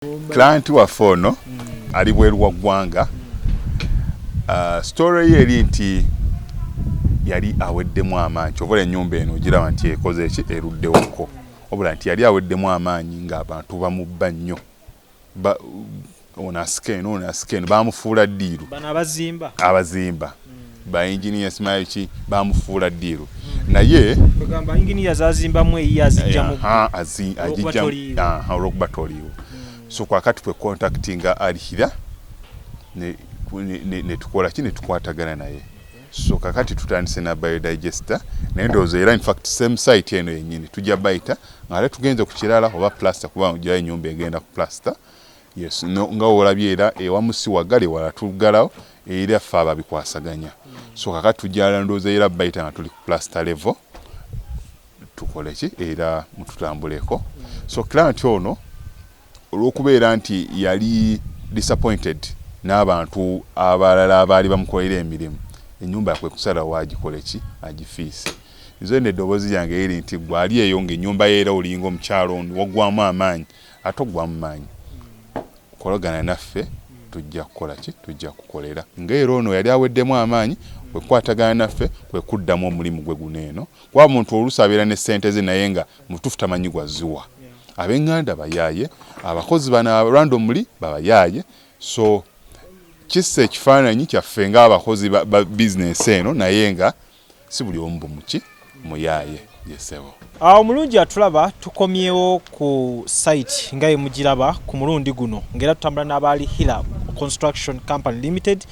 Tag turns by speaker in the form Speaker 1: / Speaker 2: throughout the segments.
Speaker 1: Client waffe ono ali bweru wa ggwanga. Story ye eri nti yali aweddemu amaanyi. Kyovula ennyumba eno ogiraba nti ekoze eki eruddewoko. Wabula nti yali aweddemu amaanyi ng'abantu bamubba nnyo. Ono asikeno bamufuula ddiiru.
Speaker 2: Bano
Speaker 1: abazimba. Ba engineers mayiki bamufuula ddiiru. Naye
Speaker 2: bagamba engineers azimbamu eyi azijjamu.
Speaker 1: Olw'okubatoliiwo. So kwakati kwe contactinga ALhira ne tukola ki ne tukwatagana naye. So kakati tutandise na biodigester naye ndowooza era in fact same site eno yennyini tujja bayita ng'ate tugenze ku kirala oba plaster kuba ojjayo ennyumba egenda ku plaster. Yes, nga olabye era ewamu si wagale wala tugalawo era ffe ababikwasaganya. So kakati tujja ndowooza era bayita nga tuli ku plaster level tukole ki era mututambuleko. So client ono olw'okubeera nti yali disappointed n'abantu abalala abaali bamukolera emirimu, ennyumba yakwe kusala waagikole ki agifiise. Nze n'eddoboozi lyange eri nti gwali eyo ng'ennyumba yeera olinga omukyalo ono waggwamu amaanyi ate oggwamu maanyi. Kolagana naffe tujja kukola ki tujja kukolera. Ng'era ono yali aweddemu amaanyi bwe kwatagana naffe kwe kuddamu omulimu gwe guno eno. Kuba muntu oluusi abeera ne ssente ze naye nga mutuufu tamanyi gwaziwa. Ab'enganda bayaaye, abakozi bano randomly babayaaye. So kisse ekifaananyi kyaffe ng'abakozi ba business eno naye nga si buli omu bumuki muyaaye yesebo.
Speaker 2: Omulungi atulaba tukomyewo ku site nga mugiraba ku mulundi guno ngera tutambula n'ALhira Construction Company Limited.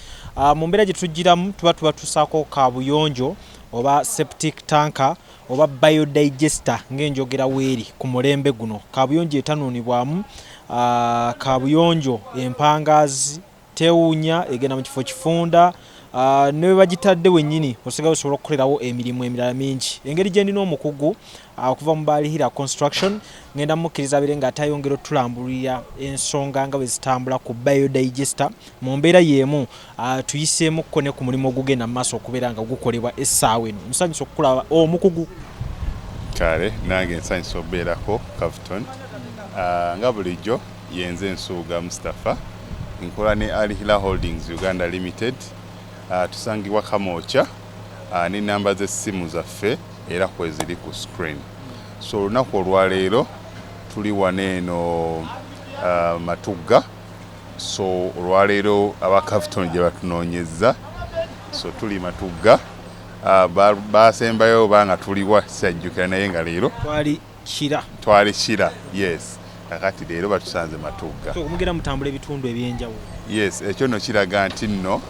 Speaker 2: Mu mbeera gye tugiramu tuba tusaako kaabuyonjo oba septic tanker oba biodigester ng'enjogera weeri ku mulembe guno. Kaabuyonjo etanuunibwamu kaabuyonjo empangaazi tewuunya egenda mu kifo kifunda ne bagitadde wennyini osigaye osobola okukolerawo emirimu emirala mingi. Engeri gye ndina omukugu okuva mu ALhira Construction ngenda mukkiriza bire nga atayongera otulambulira ensonga nga bwe zitambula ku biodigester mu mbeera y'emu tuyiseemukko ne ku mulimu ogugenda mu maaso okubeera nga gukolebwa essaawa eno. Nsanyusa okukulaba omukugu.
Speaker 1: Kale nange nsanyusa okubeerako Cavuton. Nga bulijjo yenze Nsuuga Mustafa nkola ne ALhira Holdings Uganda Limited. Tusangibwa Kamoocha ne namba z'essimu zaffe era kweziri ku screen. So olunaku olwaleero tuli wano eno Matugga. So olwaleero aba Cavuton gye batunoonyezza. So tuli Matugga. Baasembayo banga tuliwa sajjukira naye nga leero twali Kira. Yes. Kakati leero batusanze Matugga.
Speaker 2: So mugenda mutambula ebitundu ebyenjawulo.
Speaker 1: Yes, ekyo no kiraga nti nno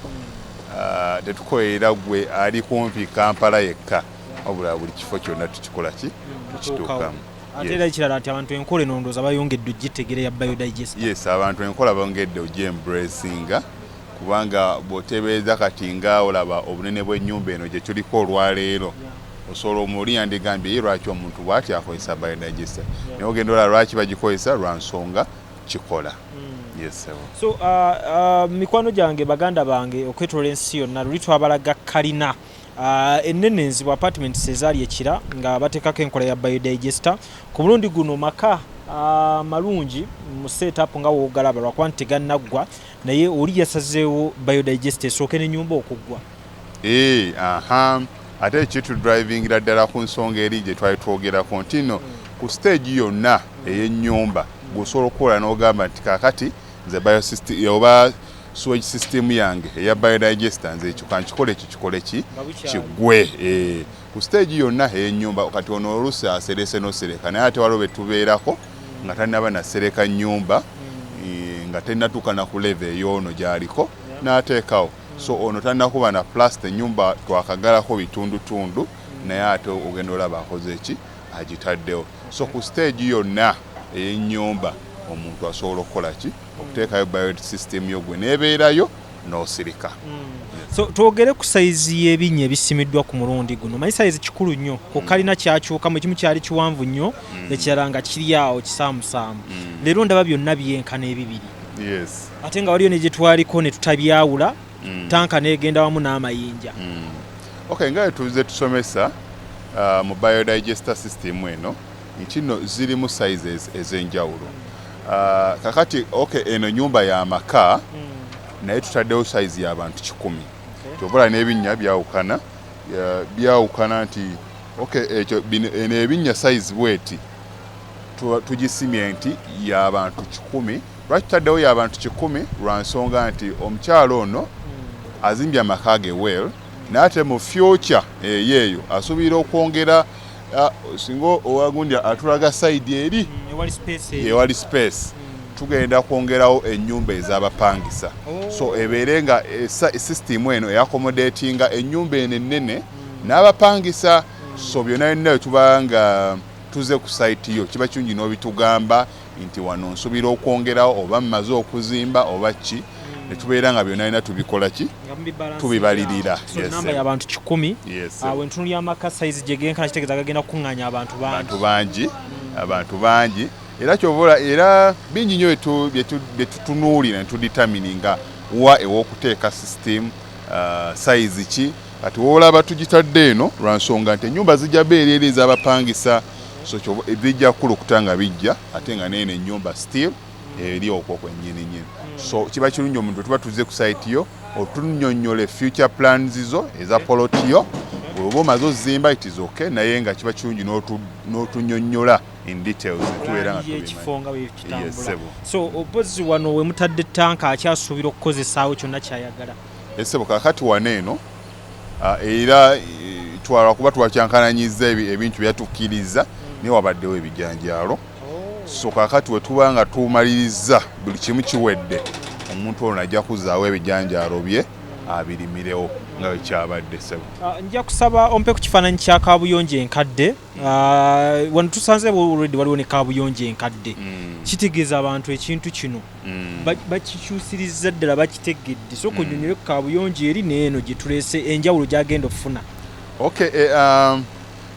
Speaker 1: tetukolera gwe ali kumpi Kampala yekka wabula buli kifo kyonna tukikola ki tukituukamu.
Speaker 2: Ate era ekirala nti abantu enkola eno ndowooza bayongedde ogiteegera ya biodigester.
Speaker 1: Yes, abantu enkola bongedde ogyembracinga kubanga bw'otebeeza kati nga olaba obunene bw'ennyumba eno gye tuliko olwaleero osobola omuli yandigambye ye lwaki omuntu bw'ati akozesa biodigester. Naye ogenda olaba lwaki bagikozesa lwa nsonga kikola. Yes,
Speaker 2: so mikwano gyange baganda bange okwetolola ensi yonna luli twabalaga kalina ennenenzibwa apartments ezaali ekira nga bateekako enkola ya biodigester. Ku mulundi guno maka malungi mu setup nga woogalaba lwakuba nti tegannaggwa naye oli yasazeewo biodigester esooke n'ennyumba okuggwa.
Speaker 1: Ate ekitu drivingira ddala ku nsonga eri gye twali twogerako nti nno ku stage yonna ey'ennyumba gwosobola okukola n'ogamba nti kakati nze biosystem oba sewage system yange eya biodigester nze ekyo kankikole ekyo kikole ki kiggwe. Ku stage yonna ey'ennyumba kati ono oluusi aserese n'osereka naye ate waliwo be tubeerako nga tannaba nasereka nnyumba nga tennatuuka na ku level ey'ono gy'aliko n'ateekawo. So ono tannakuba na plaster ennyumba twakagalako bitundutundu naye ate ogenda olaba akoze eki agitaddewo. So ku stage yonna ey'ennyumba omuntu asobola okukola ki okuteekayo biosystem yo gwe n'ebeerayo n'osirika.
Speaker 2: So twogere ku sayizi y'ebinnya ebisimiddwa ku mulundi guno. Manyi sayizi kikulu nnyo ku kalina kyakyukamu ekimu kyali kiwanvu nnyo ekirala nga kiri awo kisaamusaamu. Leero ndaba byonna byenkana ebibiri.
Speaker 1: Yes.
Speaker 2: Ate nga waliyo ne gye twaliko ne tutabyawula tanka n'egenda wamu n'amayinja.
Speaker 1: Okay, nga tuze tusomesa mu biodigester system eno nti no zirimu sizes ez'enjawulo. kakati eno nyumba ya maka naye tutaddewo size y'abantu 10 kyobola n'ebinnya byawukana nti ekyo eno ebinnya size bweti tugisimye nti y'abantu 10 lwaki tutaddewo y'abantu 10 lwa nsonga nti omukyalo ono azimbye amaka ge well n'ate mu future eyeeyo asuubira okwongera singa owagundi atulaga side eri ewali space tugenda kwongerawo ennyumba ez'abapangisa so ebeere nga system eno eyaccommodatinga ennyumba eno ennene n'abapangisa so byonna byonna bwe tuba nga tuze ku site yo kiba kirungi n'obitugamba nti wano nsuubira okwongerawo oba mmaze okuzimba oba ki ne tubeera nga byonna byonna tubikola ki tubibalirira
Speaker 2: namba y'abantu 10 wentunulya amaka size gye genkana kitegeeza gagenda kukuŋŋaanya abantu bangi era kyobola era bingi nnyo bye tutunuulira ne tudetermininga wa ew'okuteeka system size ki kati woolaba tugitadde eno lwa nsonga nti ennyumba zijja beera eri ez'abapangisa so bijja kukulukuta nga bijja ate nga neeno ennyumba still eri okwo kwennyininyini so kiba kirungi omuntu tuba tuzze ku site yo otunnyonnyole future plans zo eza poloti yo oba omaze ozimba it is okay naye nga kiba kirungi n'otunnyonnyola in details tubeera nga tubimanyi so opozi wano we mutadde tanka akyasuubira okukozesaawo kyonna kyayagala
Speaker 1: esebo kakati wano eno era kuba twakyankananyiza ebintu byatukkiriza naye wabaddewo ebijanjaalo so kakati we tuba nga tumaliriza buli kimu kiwedde omuntu ono ajja kuzaawo ebijanjaalo bye abirimirewo nga wekyabadde sebo
Speaker 2: nja kusaba ompe ku kifaananyi kya kaabuyonjo enkadde wano tusanze already waliwo ne kaabuyonjo enkadde kitegeeza abantu ekintu kino bakikyusirizza ddala bakitegedde so kunnyonnyole ku kaabuyonjo eri neeno gye tuleese enjawulo gy'agenda okufuna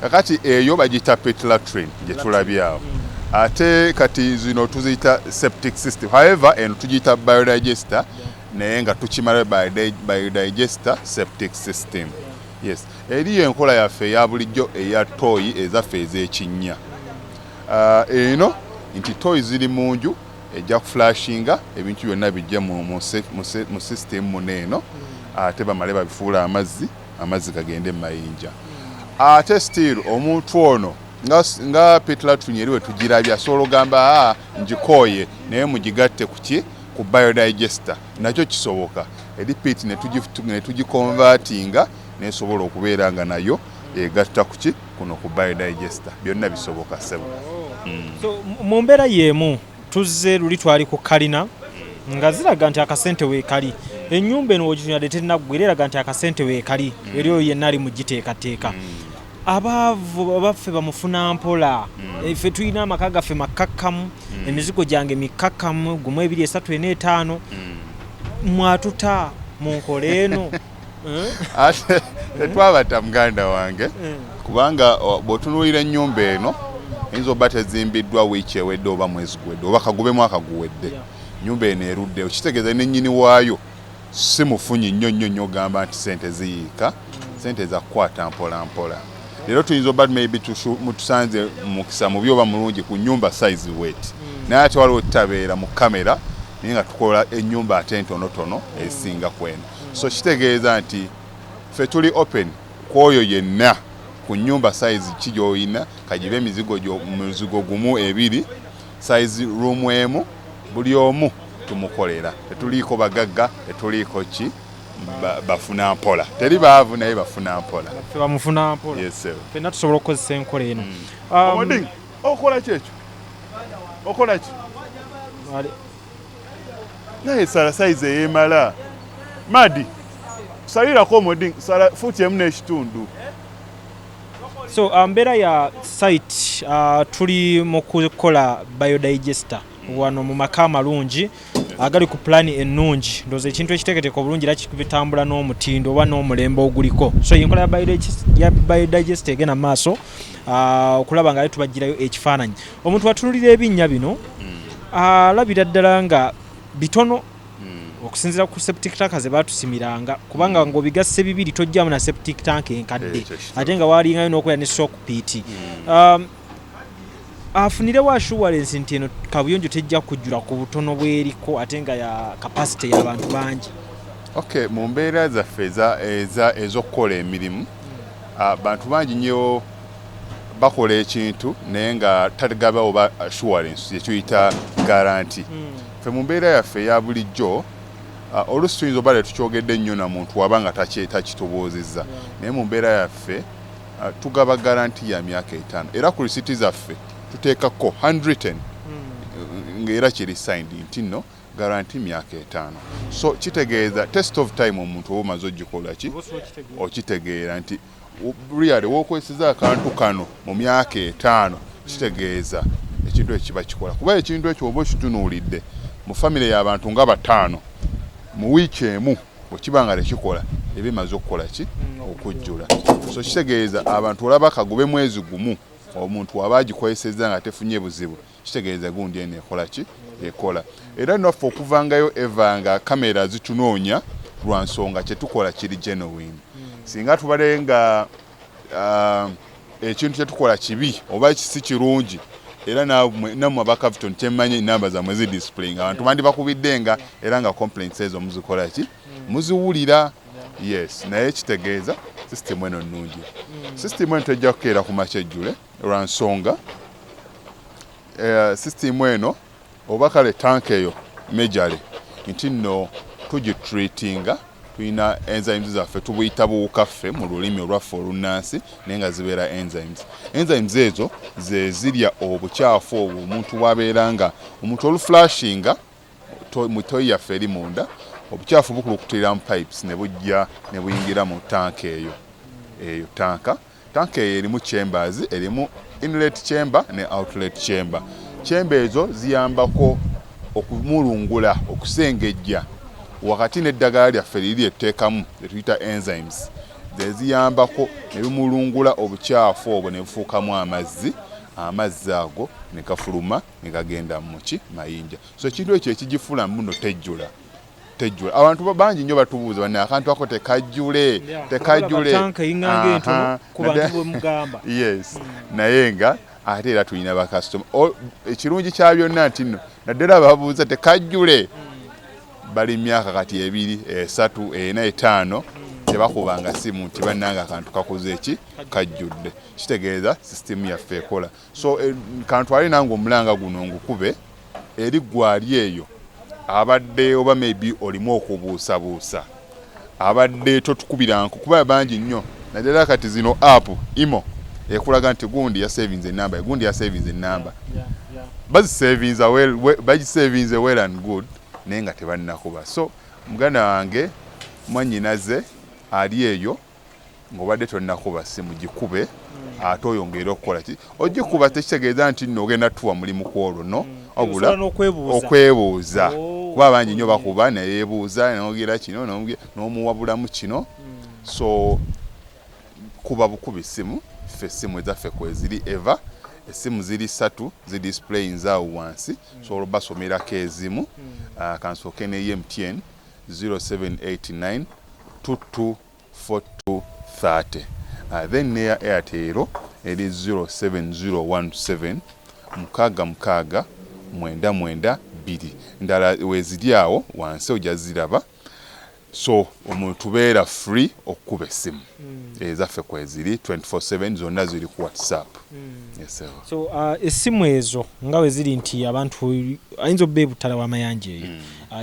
Speaker 1: kakati eyo bagiyita pit latrine gye tulabyawo ate kati zino tuziyita septic system however eno tugiyita biodigester naye nga tukimala biodigester septic system yes eriyo enkola yaffe eya bulijjo eya toyi ezaffe ez'ekinnya eno nti toyi ziri mu nju ejja kuflashinga ebintu byonna bijja mu system muneeno ate bamale babifuula amazzi gagende mu mayinja ate still omuntu ono nga petlatuni eriwe tugirabya asobola ogamba njikooye naye mugigatte kuki ku biodigester nakyo kisoboka eri pit ne tugikonvatinga nesobola okubeera nga nayo egatta kuki kuno ku biodigester byonna bisoboka sebo
Speaker 2: so mu mbeera y'emu tuzze luli twali ku kalina nga ziraga nti akasente weekali ennyumba eno wogitunadde terinaggwera eraga nti akasente weekali eriyo yenna ali mugiteekateeka abaavu abaffe bamufuna mpola ffe tulina amaka gaffe makkakkamu emizigo gyange mikkakkamu gumu 2 3 4 5 mwatuta mu nkola eno
Speaker 1: ate tetwabata muganda wange kubanga bw'otunuulira ennyumba eno eyinza oba tezimbiddwa wiiki ewedde oba mwezi guwedde oba kagube mwaka guwedde ennyumba eno eruddewo kitegeeza nennyini waayo si mufunyi nnyo ogamba nti sente ziyiika sente za kukwata mpola mpola leero tuyinza oba maybe mutusanze mukisa mubi oba mulungi ku nnyumba size weight naye ate waliwo tutabeera mu kamera naye nga tukola ennyumba ate ntonotono esinga kweno so kitegeeza nti ffe tuli open kwoyo yenna ku nnyumba size ki gy'oyina kagibe muzigo gumu 2 size room emu buli omu tumukolera tetuliiko bagagga tetuliiko ki bafuna mpola teri baavu naye bafuna mpola
Speaker 2: bamufuna mpola
Speaker 1: yes sir
Speaker 2: fenna tusobola okukozesa enkola eno
Speaker 1: omuding okola kyekyo okola ki naye sala size eyemala madi salirako omuding sala futi emu n'ekitundu
Speaker 2: so mbeera ya site tuli mu kukola biodigester wano mu maka amalungi agali ku plani ennungi ndowooza ekintu ekiteeketeeka obulungi era kibitambula n'omutindo oba n'omulembe oguliko so enkola ya biodigester egenda mu maaso okulaba nga tubagirayo ekifaananyi omuntu atunulira ebinnya bino alabira ddala nga bitono okusinziira ku septic tank ze baatusimiranga kubanga ng'obigasse 2 tojjamu na septic tank enkadde ate nga waalingayo n'okola ne shock pit afunirewo assurance nti eno kabuyonjo tejja kujjula ku butono bweriko ate nga ya capacity y'abantu bangi.
Speaker 1: Okay, mu mbeera zaffe ez'okukola emirimu bantu bangi nnyo bakola ekintu naye nga tagabawo assurance ekiyita garanti. Ffe mu mbeera yaffe eya bulijjo oluusi tuyinza oba tetukyogedde nnyo na muntu waba nga takitubuuzizza naye mu mbeera yaffe tugaba garanti ya myaka 5 era ku risiti zaffe tuteekako 110 ng'era kiri signed nti nno garanti myaka 5. So kitegeeza test of time omuntu oba omaze ogikola ki okitegeera nti really wookwesiza akantu kano mu myaka 5 kitegeeza ekintu ekiba kikola kuba ekintu ekyo oba okitunuulidde mu famire y'abantu nga 5 mu wiiki emu bwekiba nga tekikola eba emaze okukola ki okujjula. So kitegeeza abantu olaba kagube mwezi gumu omuntu aba agikozesezza nga tefunye buzibu kitegeeza gundi eno ekola ki ekola. Era naffe okuvangayo eva nga kamera zitunoonya lwa nsonga kyetukola kiri genuine. Singa tubale nga ekintu kyetukola kibi oba si kirungi era nammwe abakaviton kyemmanyi enamba zammwe zidisplay nga abantu bandi bakubidde nga era nga complaints ezo muzikola ki muziwulira. Yes, naye kitegeeza system eno nnungi. System eno tejja kukeera ku makyejjule lwa nsonga system eno oba kale tank eyo mejale nti nno tugitreatinga tulina enzymes zaffe tubuyita buwukaffe mu lulimi olwaffe olunnansi naye nga zibeera enzymes ezo ze zirya obukyafu obwo omuntu wabeera nga omuntu oluflashinga mu toyi yaffe eri munda obukyafu bukulukutira mu pipes ne bujja ne buyingira mu tank eyo tank eyo erimu chambers erimu inlet chamber ne outlet chamber. Chamber ezo ziyambako okumulungula okusengejja wakati n'eddagala lyaffe liri etteekamu etuyita enzymes zeziyambako ne bimulungula obukyafu obwo ne bufuukamu amazzi ago ne gafuluma ne gagenda mu mayinja. So ekintu ekyo ekigifula muno tejjula. Abantu bangi nnyo batubuuza bane akantu ako tekajjule yes naye nga ate era tulina bakasitoma ekirungi kya byonna nti nno naddala babuuza tekajjule bali myaka kati 2, 3, 4, 5 tebakubanga simu nti bannanga akantu kakoze eki kajjudde kitegeeza system yaffe ekola. So kantu ali nange omulanga guno ngukube eri gwali eyo abadde oba maybe olimu okubuusabuusa abadde totukubira kuba bangi nnyo naddala kati zino app imo ekulaga nti gundi ya savings enamba gundi ya savings enamba bazi savings well and good naye nga tebannakuba. So muganda wange mwanyinaze ali eyo ng'obadde tonnakuba simu gikube ate oyongera okukola ki ogikuba tekitegeeza nti nno ogenda tuwa mulimu kwolwo no obula okwebuuza kuba abangi nnyo bakuba neyeebuuza n'ogera kino n'omuwabulamu kino. So kuba bukubi simu ffe essimu ezaffe kweziri eva essimu ziri 3 zidisplay nzaawo wansi so basomerako ezimu kansooke ne MTN 0789 224230 then neya Airtel eri 07017 669 992 ndala weziri awo wansi ojja ziraba. So omuntu beera free okukuba essimu ezaffe kweziri 24/7 zonna ziri ku WhatsApp. Yes sir.
Speaker 2: So essimu ezo nga we ziri nti abantu ayinza obbe butala wa mayanja eyo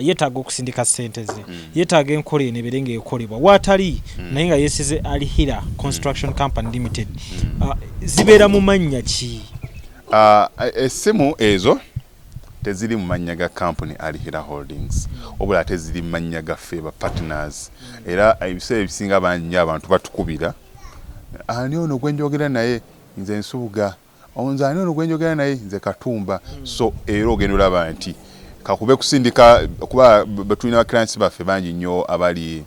Speaker 2: yeetaaga okusindika ssente ze yeetaaga enkola eno ebeere ng'ekolebwa waatali naye nga yeesize ALhira Construction Company Limited zibeera mu mannya ki?
Speaker 1: Essimu ezo teziri mu mannya ga company ALhira Holdings obula teziri mu mannya gaffe ba partners era ebiseera ebisinga bangi nnyo abantu batukubira ani ono gwenjogera naye nze Nsubuga onze ani ono gwenjogera naye nze Katumba. So era ogenda olaba nti kakube kusindika kuba batulina ba clients baffe bangi nnyo abali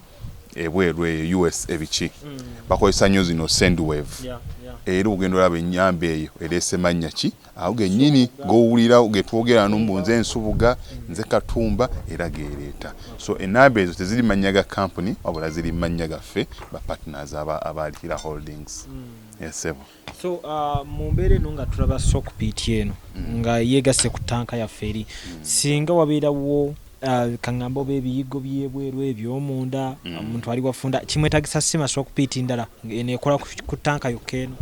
Speaker 1: ebweru US ebiki bakozesa nnyo zino sendwave era ogenda olaba ennyamba eyo ereese mannya ki awo gennyini gowulira getwogera nze Nsubuga nze Katumba era gereeta so enamba ezo teziri mannya ga company wabula ziri mannya gaffe ba partners aba ALhira Holdings yesebo
Speaker 2: so mu mbeera eno nga tulaba sockpit eno nga yeegase ku tanka yaffe eri singa wabeerawo kangamba oba ebiyigo byebweru ebyomunda omuntu ali wafunda kimwetagisa sima sockpit ndala eneekola ku tanka yokka eno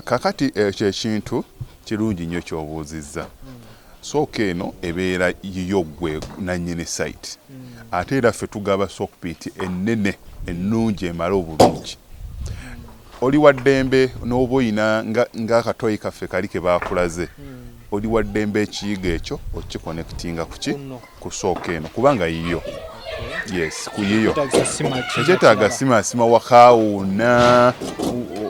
Speaker 1: kakati ekyo ekintu kirungi nnyo kyobuuzizza sooka eno ebeera yiyo gwe nannyini site ate era ffe tugaba sockpit ennene ennungi emala obulungi oli waddembe n'oba oyina ng'akatoyi kaffe kali ke baakulaze oli waddembe ekiyiga ekyo okikonekitinga kuki ku sooka eno kubanga yiyo yes kuyiyo ekyetaaga sima wakaawuna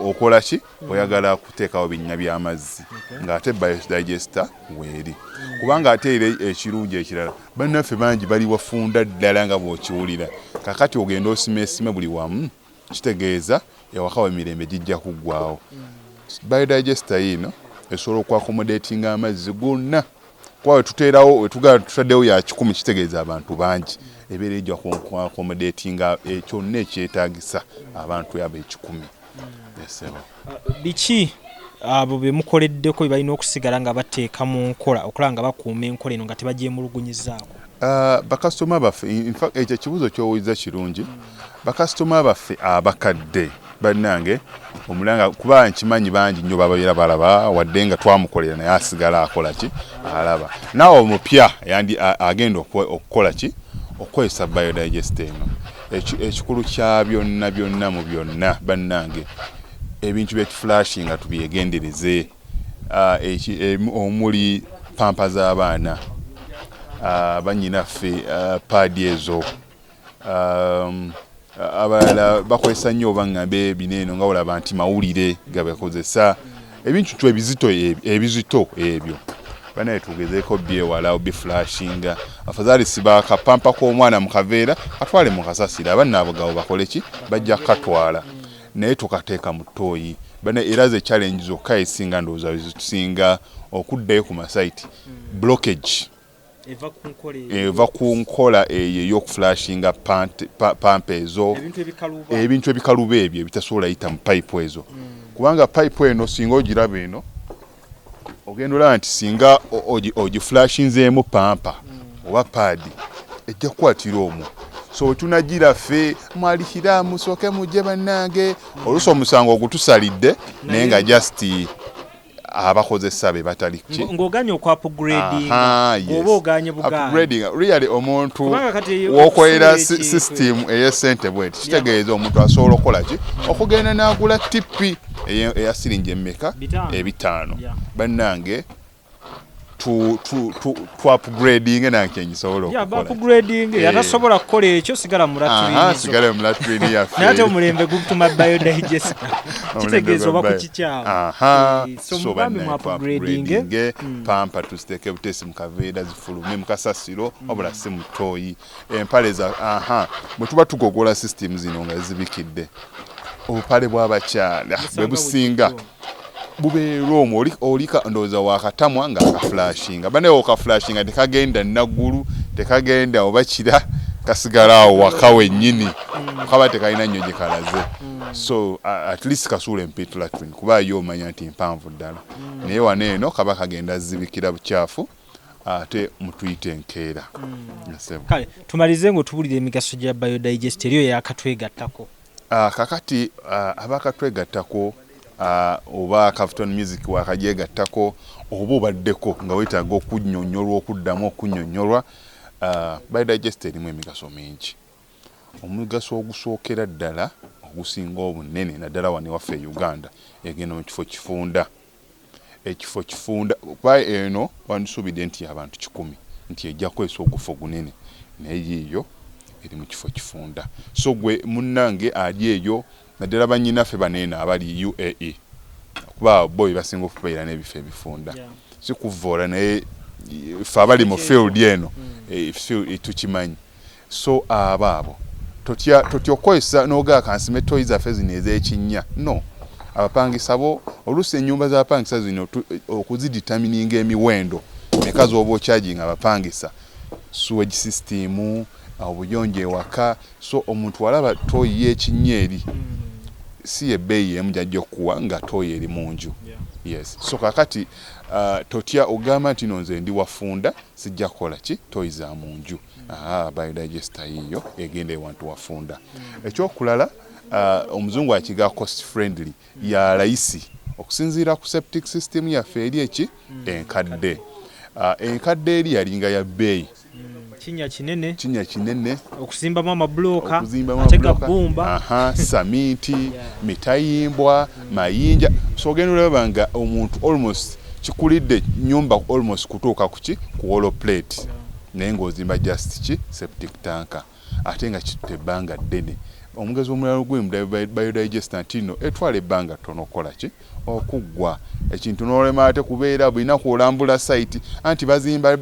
Speaker 1: okola ki oyagala kuteekawo binnya by'amazzi ng'ate biodigester weeri kubanga ate era ekirungi ekirala bannaffe bangi bali wafunda ddala nga bw'okiwulira kakati ogenda osima buli wamu kitegeeza ewaka emirembe gijja kuggwawo biodigester yino esobola okwakomodatinga amazzi gonna kuba wetuteerawo tutaddewo ya 100 kitegeeza abantu bangi ebeera ejja kwakomodatinga kyonna ekyetaagisa abantu abo 100
Speaker 2: biki abo be mukoleddeko balina okusigala nga bateeka mu nkola okulaba nga bakuuma enkola eno nga tebagyemulugunyizaako
Speaker 1: bakasitoma baffe ekyo ekibuuzo ky'owuliza kirungi bakasitoma baffe abakadde bannange omulanga kuba nkimanyi bangi nnyo bababeera balaba wadde nga twamukolera naye asigala akola ki alaba naawe omupya yandi agenda okukola ki okukozesa biodigester eno ekikulu kya byonna mu byonna bannange ebintu byetufulashi nga tubyegendereze omuli pampa z'abaana bannyinaffe paadi ezo abalala bakozesa nnyo oba ngambe bineeno nga olaba nti mawulire gabakozesa ebintu ebizito ebyo banaye tugezeeko byewala biflashinga afadhali siba akapampa k'omwana mu kaveera katwale mu kasasiro abannaabugabo bakole ki bajja katwala naye tukateeka mu ttooyi era ze challenge zokka esinga ndowooza zitusinga okuddayo ku masaiti blockage eva ku nkola eyo ey'okuflashinga pampa ezo ebintu ebikaluba ebyo ebitasobola yita mu pipe ezo kubanga pipe eno singa ogiraba eno ogenda olaba nti singa ogiflashinzeemu pampa oba paadi ejja kukwatira omwo so tunagira ffe mwalihira musooke mujje bannange oluusi omusango ogutusalidde naye nga just abakozesa be batali ki
Speaker 2: ng'oganye okupgrading oba oganye
Speaker 1: upgrading really omuntu w'okolera system ey'essente bweti kitegeeza omuntu asobola okukola ki okugenda n'agula tippi eya siringi emmeka 5 bannange tu upgrading nanke nyisobola okukola
Speaker 2: upgrading yatasobola kukola ekyo sigala mu
Speaker 1: latrini yaffe
Speaker 2: nate omulembe gutuma biodigester kitegeeza oba ku kikyawo
Speaker 1: so mu upgrading pampa tuziteeke butesi mu kaveera zifulume mu kasasiro wabula si mu ttooyi empale za bwe tuba tugogola system zino nga zibikidde obupale bw'abakyala bwe businga bubeera omwo olika ndowooza wakatamwa nga akaflashinga banaye okaflashinga tekagenda naggulu tekagenda oba kira kasigala awo waka wennyini kaba tekalina nnyo gye kalaze so at least kasuula empiitu latrin kuba yo omanya nti mpanvu ddala naye wano eno kaba kagenda zibikira bukyafu ate mutuyite enkeera
Speaker 2: kale tumalize ng'otubulira emigaso gya biodigester eriyo yakatwegattako
Speaker 1: kakati abakatwegattako oba Capital Music wakagyegattako oba obaddeko nga weetaaga okunnyonnyolwa okuddamu okunnyonnyolwa biodigester erimu emigaso mingi omugaso ogusookera ddala ogusinga obunene naddala wano waffe e Uganda egenda mu ekifo kifunda kuba eno wandisuubidde nti abantu 100 nti ejja kwesa ogufa ogunene naye yiiyo eri mu kifo kifunda so gwe munnange ali eyo naddala bannyinaffe banene abali UAE kuba boy basinga okubeera n'ebifo ebifunda si kuvoola naye ffe abali mu field eno tukimanyi so abo totya okozesa n'ogaa kansime toyi zaffe zino ez'ekinnya no abapangisa bo oluusi ennyumba z'abapangisa zino okuziditamininga emiwendo meka z'oba okyaginga abapangisa sewage system obuyonjo ewaka so omuntu walaba toyi y'ekinnya eri si ebbeeyi emu gy'ajja okuwa nga toyi eri mu nju yes so kakati totya ogamba nti no nze ndi wafunda sijja kukola ki toyi za mu nju biodigester yiyo egenda ewantu wafunda ekyokulala omuzungu akiga cost friendly ya layisi okusinziira ku septic system yaffe eri eki enkadde eri yalinga ya bbeeyi
Speaker 2: kinnya kinene
Speaker 1: okuzimbamu
Speaker 2: amabulooka atega bbumba
Speaker 1: saminti mitayimbwa mayinja so ogenda olaba nga omuntu almost kikulidde nyumba almost kutuuka kuki ku hollow plate naye ng'ozimba just ki septic tanka ate nga kitutte ebbanga ddene omugezi omulala biodigester ntino etwala ebbanga ttono okukola ki okuggwa ekintu n'olema ate kubeera bulinaku olambula site anti bazimba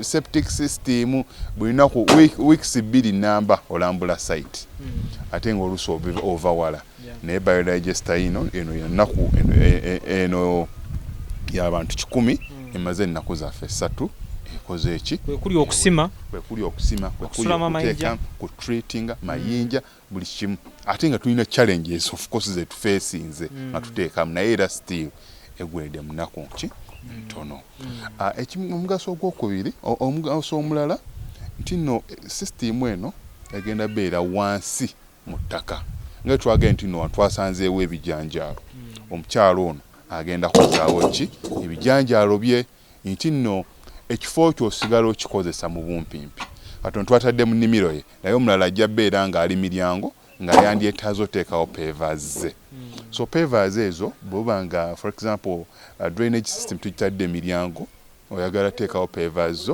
Speaker 1: septic system bulinaku weeks 2 namba olambula site ate ng'oluusi ova wala naye biodigester eno ennaku eno y'abantu 100 emaze ennaku zaffe 3 ekoze eki
Speaker 2: kwekuli okusima
Speaker 1: kuteeka ku treating mayinja buli kimu ate nga tulina challenges of course ze tufacinze nga tuteekamu naye era still egwedde munaku ki ntono omugaso ogwokubiri omugaso omulala nti no system eno egenda beera wansi mu ttaka nga twagenda nti no twasanzeewo ebijanjaalo omukyalo ono agenda kuzaawo ki ebijanjaalo bye nti no ekifo kyo osigala okikozesa mu bumpimpi katonda twatadde mu nnimiro ye naye omulala ajja beera nga ali miryango nga yandyetaaze oteekawo pavers ze so pavers ezo bw'oba nga for example drainage system tukitadde emiryango oyagala teekawo pavers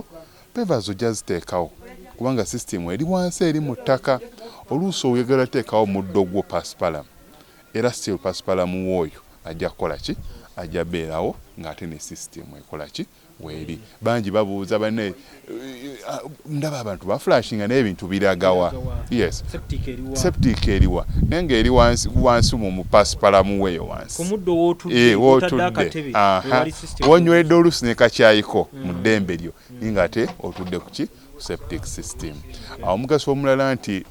Speaker 1: ojja ziteekawo kubanga system eri wansi eri mu ttaka oluusi oyagala teekawo muddo gwo paspalamu era still paspalamu wooyo ajja kukola ki ajja beerawo ng'ate ne system ekola ki weeri bangi babuuza banne ndaba abantu baflashinga n'ebintu biragawa yes septic eriwa naye ng'eri wansi mu paspalamu weeyo wansi w'otudde wonywedde oluusi ne kakyayiko mu ddembe lyo naye ng'ate otudde ku ki septic system awo omugaso omulala nti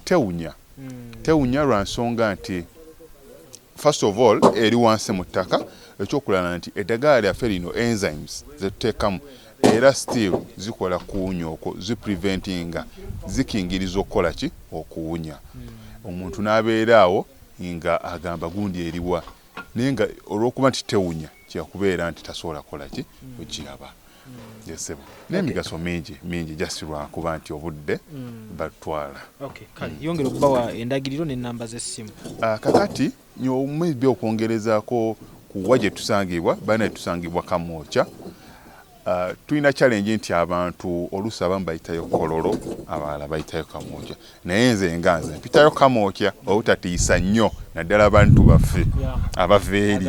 Speaker 1: tewunya lwa nsonga nti first of all eri wansi mu ttaka ekyokulala nti eddagala lyaffe lino enzymes zetuteekamu era still zikola kuwunya okwo zipreventinga zikingiriza okukola ki okuwunya omuntu n'abeera awo nga agamba gundi eriwa naye nga olw'okuba nti tewunya kyakubeera nti tasobola kukola ki okiraba yesebo n'emigaso mingi just lwakuba nti obudde batwala
Speaker 2: yongera okubawa endagiriro n'ennamba z'essimu
Speaker 1: kakati maybe okwongerezaako kuwa gye tusangibwa balina tusangibwa Kamwokya tulina challenge nti abantu oluusi abamu bayitayo Kololo abalala bayitayo Kamwokya naye nze nganze mpitayo Kamwokya obutatiisa nnyo naddala abantu baffe abaveeri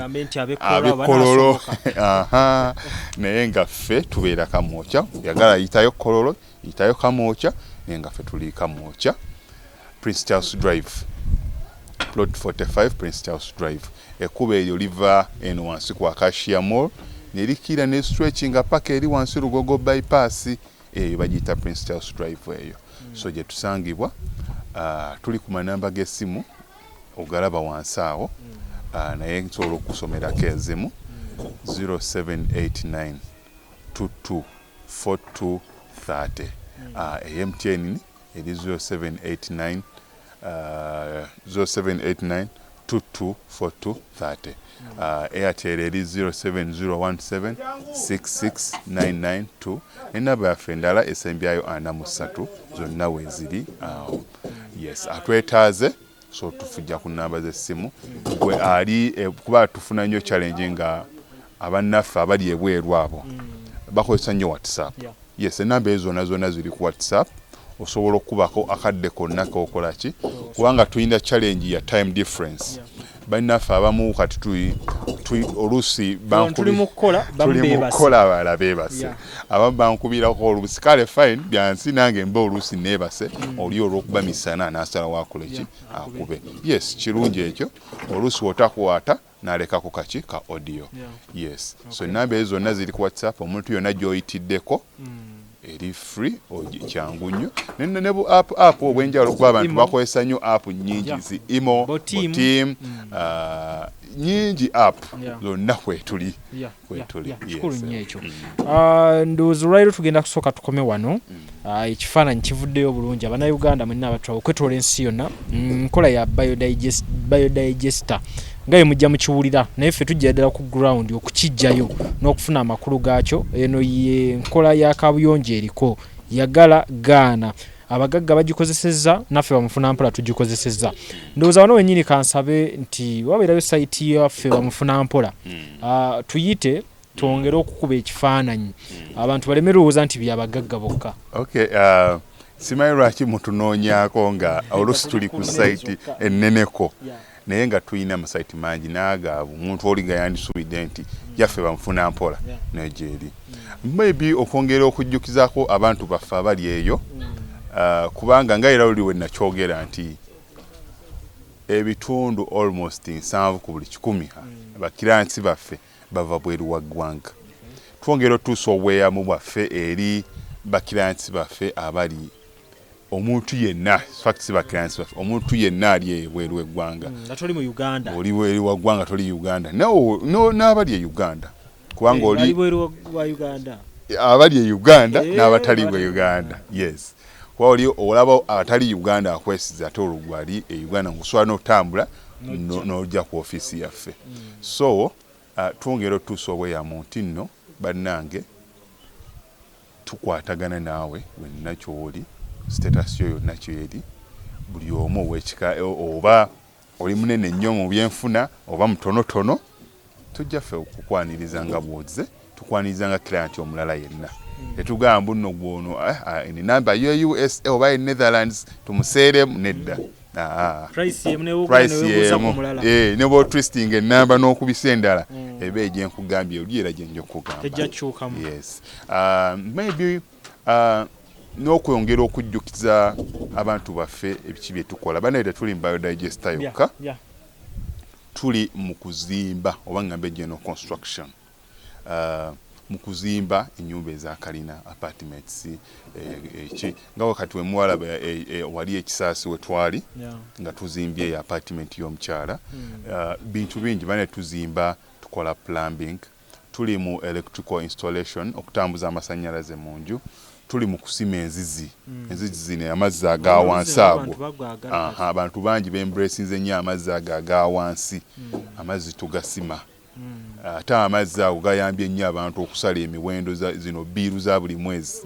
Speaker 1: abekololo naye nga ffe tubeera Kamwokya yagala yitayo Kololo yitayo Kamwokya naye nga ffe tuli Kamwokya Prince Charles Drive plot 45 Prince Charles Drive ekuba eryo liva eno wansi ku Acacia Mall nerikira ne stretching paka eri wansi Lugogo bypass eyo bagiyita Prince Charles Drive eyo so gye tusangibwa tuli ku manamba g'essimu ogalaba wansi awo naye nsobola okusomerako AZEMU 0789 22 42 30 MTN eri 0789 0789 22 42 30 Airtel eri 07017 66992 enamba yaffe endala esembyayo 43 zonna weeziri awo yes atwetaaze so tufujja ku namba z'essimu gwe ali kuba tufuna nnyo challenge nga abannaffe abali ebweru abo bakozesa nnyo WhatsApp yes enamba ezo zonna ziri ku WhatsApp osobola okubako akadde konna kokola ki kubanga tulina challenge ya time difference bannaffe abamu kati oluusi
Speaker 2: tuli mu
Speaker 1: kukola abala beebase abamu bankubirako oluusi kale fine byansi nange mba oluusi neebase oli olw'okuba misana n'asalawo akole ki akube yes kirungi ekyo oluusi wotakwata n'alekako kaki ka audio yes so enamba ezo zonna ziri ku WhatsApp omuntu yonna gy'oyitiddeko eri free kyangu nnyo ne bu app obwenjawulo kuba abantu bakozesa nnyo app nnyingi zi imo team nyingi app zonna kwetuli
Speaker 2: kikulu nnyo ekyo ndowooza olwaliro tugenda kusooka tukome wano ekifaananyi kivuddeyo bulungi abannayuganda mwenna abatwala okwetoola ensi yonna nkola ya biodigester nga ye mujja mukiwulira naye ffe tujja ddala ku ground okukijjayo n'okufuna amakulu gaakyo eno ye nkola ya kabuyonjo eriko yagala gaana abagagga bagikozesezza naffe bamufuna mpola tugikozesezza ndowooza wano wennyini kansabe nti wabeerayo sayiti yaffe bamufuna mpola tuyite twongere okukuba ekifaananyi abantu baleme lowooza nti byabagagga bokka
Speaker 1: simanyi lwaki mutunoonyaako nga oluusi tuli ku sayiti enneneko naye nga tulina amasaiti mangi n'agaavu omuntu oli nga yandisuubidde nti yaffe bamufuna mpola negyeeri maybe okwongera okujjukizaako abantu baffe abali eyo kubanga nga era oli wenakyogera nti ebitundu almost 7 ku buli 100 bakiransi baffe bava bweru wa ggwanga twongera otuusa obweyamu bwaffe eri bakiransi baffe abali omuntu yenna facts bakiransi baffe omuntu yenna ali ebweru w'eggwanga
Speaker 2: toli mu Uganda
Speaker 1: oli bweru wa ggwanga toli Uganda n'abali e Uganda kubanga oli
Speaker 2: bweru wa Uganda
Speaker 1: abali e Uganda n'abatali bwe Uganda yes kwa oli olaba atali Uganda akwesiza ate olugwali e Uganda nguswala n'otambula n'ojja ku office yaffe so twongera otuusa obweyamu nti nno bannange tukwatagana naawe wenna ky'oli status yo yonna kyeri buli omu ow'ekika oba oli munene nnyo mu byenfuna oba mutonotono tujja ffe okukwaniriza nga bw'ozze tukwaniriza nga client omulala yenna tetugamba nno gwono enamba yo USA oba Netherlands tumuseeremu nedda
Speaker 2: price
Speaker 1: ne bwo twisting enamba n'okubisa endala eba egyenkugambye oli era gye nja okugamba yes maybe n'okwongera okujjukiza abantu baffe ebiki bye tukola banaye tetuli mu biodigester yokka tuli mu kuzimba oba ngambe general construction mu kuzimba ennyumba ezakalina apartments nga wakati we mwalaba wali ekisaasi we twali nga tuzimbye apartment y'omukyala bintu bingi banaye tuzimba tukola plumbing tuli mu electrical installation okutambuza amasannyalaze mu nju tuli mu kusima enzizi zino amazzi aga wansi ago abantu bangi bembracinze nnyo amazzi aga wansi amazzi tugasima ate amazzi ago gayambye nnyo abantu okusala emiwendo zino biiru za buli mwezi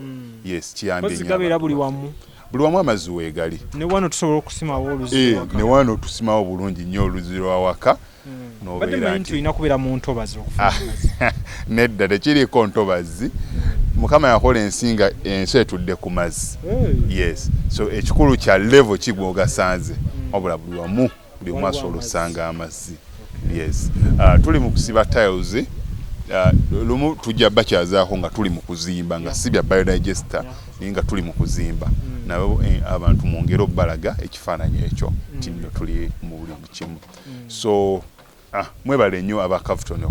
Speaker 1: yes kiyambye nnyo
Speaker 2: buli
Speaker 1: wamu amazzi weegali
Speaker 2: ne wano tusobola okusimawo oluzzi
Speaker 1: ne wano tusimawo bulungi nnyo oluzzi lwawaka
Speaker 2: nobeera nti olina kubeera mu ntobazi okufuna amazzi
Speaker 1: nedda tekiriko ntobazi mukama yakola ensinga ensi etudde ku mazzi yes so ekikulu kya level kigwa ogasanze wabula buli wamu buli omu asobola osanga amazzi yes tuli mu kusiba tiles lumu tujja bakyazaako nga tuli mu kuzimba nga si bya biodigester naye nga tuli mu kuzimba nabo abantu mwongera obbalaga ekifaananyi ekyo nti nno tuli mu buli kimu so mwebale nnyo aba Cavuton